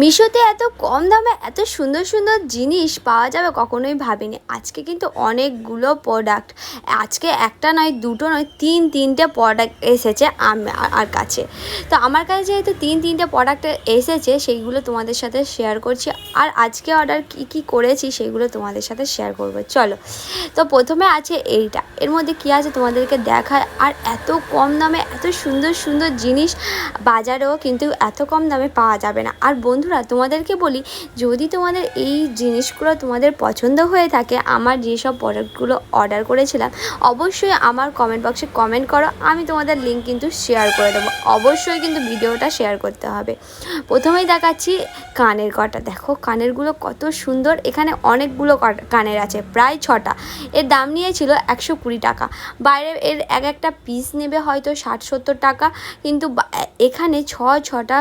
মিশোতে এত কম দামে এত সুন্দর সুন্দর জিনিস পাওয়া যাবে কখনোই ভাবিনি। আজকে কিন্তু অনেকগুলো প্রোডাক্ট, আজকে একটা নয় দুটো নয় তিনটে প্রোডাক্ট এসেছে আমার কাছে। তো আমার কাছে যেহেতু তিনটে প্রোডাক্ট এসেছে সেইগুলো তোমাদের সাথে শেয়ার করছি। আর আজকে অর্ডার কী করেছি সেইগুলো তোমাদের সাথে শেয়ার করবো। চলো, তো প্রথমে আছে এইটা, এর মধ্যে কী আছে তোমাদেরকে দেখায়। আর এত কম দামে এত সুন্দর সুন্দর জিনিস বাজারেও কিন্তু এত কম দামে পাওয়া যাবে না। আর বন্ধুরা, তোমাদেরকে বলি, যদি তোমাদের এই জিনিসগুলো তোমাদের পছন্দ হয়ে থাকে, আমার যেসব প্রোডাক্টগুলো অর্ডার করেছিলাম, অবশ্যই আমার কমেন্ট বক্সে কমেন্ট করো, আমি তোমাদের লিঙ্ক কিন্তু শেয়ার করে দেবো। অবশ্যই কিন্তু ভিডিওটা শেয়ার করতে হবে। প্রথমেই দেখাচ্ছি কানের কটা। দেখো কানেরগুলো কত সুন্দর, এখানে অনেকগুলো কানের আছে, প্রায় 6টা। এর দাম নিয়েছিল 120 টাকা। বাইরে এর একটা পিস নেবে হয়তো 60-70 টাকা, কিন্তু এখানে ছটা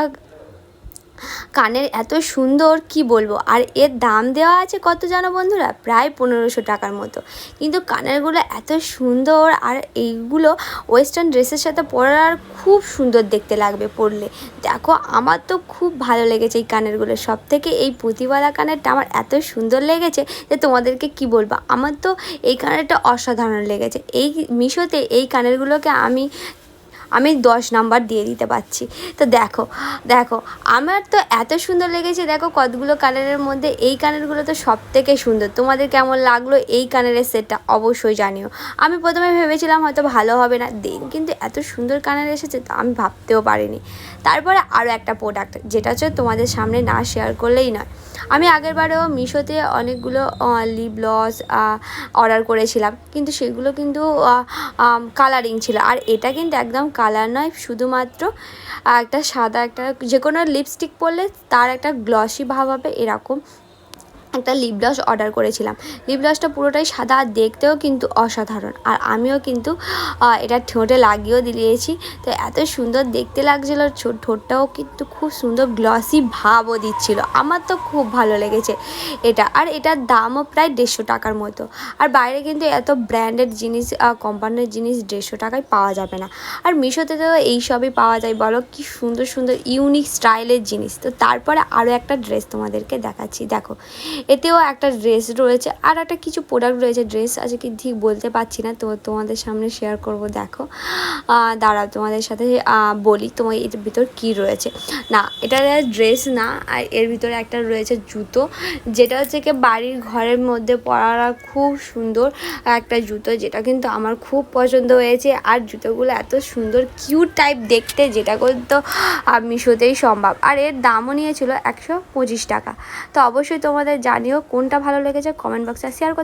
কানের এত সুন্দর কি বলবো। আর এর দাম দেওয়া আছে কত জানো বন্ধুরা, প্রায় 1500 টাকার মতো। কিন্তু কানেরগুলো এত সুন্দর, আর এইগুলো ওয়েস্টার্ন ড্রেসের সাথে পরার খুব সুন্দর দেখতে লাগবে পরলে। দেখো আমার তো খুব ভালো লেগেছে এই কানেরগুলো, সব থেকে এই পুঁতিওয়ালা কানেরটা আমার এত সুন্দর লেগেছে যে তোমাদেরকে কি বলবো। আমার তো এই কানেরটা অসাধারণ লেগেছে। এই মিশোতে এই কানেরগুলোকে আমি 10 নাম্বার দিয়ে দিতে পারছি। তো দেখো আমার তো এত সুন্দর লেগেছে। দেখো কতগুলো কালারের মধ্যে এই কানেরগুলো তো সব থেকে সুন্দর। তোমাদের কেমন লাগলো এই কানেরের সেটটা অবশ্যই জানিও। আমি প্রথমে ভেবেছিলাম হয়তো ভালো হবে না, কিন্তু এত সুন্দর কানের এসেছে তো আমি ভাবতেও পারিনি। তারপরে আরও একটা প্রোডাক্ট, যেটা হচ্ছে তোমাদের সামনে না শেয়ার করলেই নয়। আমি আগেরবারেও মিশোতে অনেকগুলো লিপ গ্লস অর্ডার করেছিলাম, কিন্তু সেগুলো কিন্তু কালারিং ছিল। আর এটা কিন্তু একদম কালার নয়, শুধুমাত্র একটা সাদা, একটা যে কোনো লিপস্টিক পরলে তার একটা গ্লসি ভাব হবে, এরকম একটা লিপ গ্লস অর্ডার করেছিলাম। লিপ গ্লসটা পুরোটাই সাদা, আর দেখতেও কিন্তু অসাধারণ। আর আমিও কিন্তু এটা ঠোঁটে লাগিয়েও দিয়েছি। তো এত সুন্দর দেখতে লাগছিল, ঠোঁটটাও কিন্তু খুব সুন্দর গ্লসি ভাবও দিচ্ছিল। আমার তো খুব ভালো লেগেছে এটা। আর এটার দামও প্রায় 150 টাকার মতো। আর বাইরে কিন্তু এত ব্র্যান্ডেড জিনিস, কোম্পানির জিনিস 150 টাকায় পাওয়া যাবে না। আর মিশোতে তো এইসবই পাওয়া যায়, বলো কি সুন্দর সুন্দর ইউনিক স্টাইলের জিনিস। তো তারপরে আরও একটা ড্রেস তোমাদেরকে দেখাচ্ছি। দেখো এতেও একটা ড্রেস রয়েছে, আর একটা কিছু প্রোডাক্ট রয়েছে। ড্রেস আছে কি ঠিক বলতে পারছি না, তো তোমাদের সামনে শেয়ার করব। দেখো দাঁড়াও তোমাদের সাথে বলি তোমার এর ভিতর কি রয়েছে। না, এটা ড্রেস না, আর এর ভিতরে একটা রয়েছে জুতো, যেটা হচ্ছে কি বাড়ির ঘরের মধ্যে পরা খুব সুন্দর একটা জুতো, যেটা কিন্তু আমার খুব পছন্দ হয়েছে। আর জুতোগুলো এত সুন্দর কিউট টাইপ দেখতে, যেটা কিন্তু মিশোতেই সম্ভব। আর এর দামও নিয়েছিল 125 টাকা। তো অবশ্যই তোমাদের জানিও কোনটা ভালো লেগেছে, কমেন্ট বক্সে শেয়ার করতে।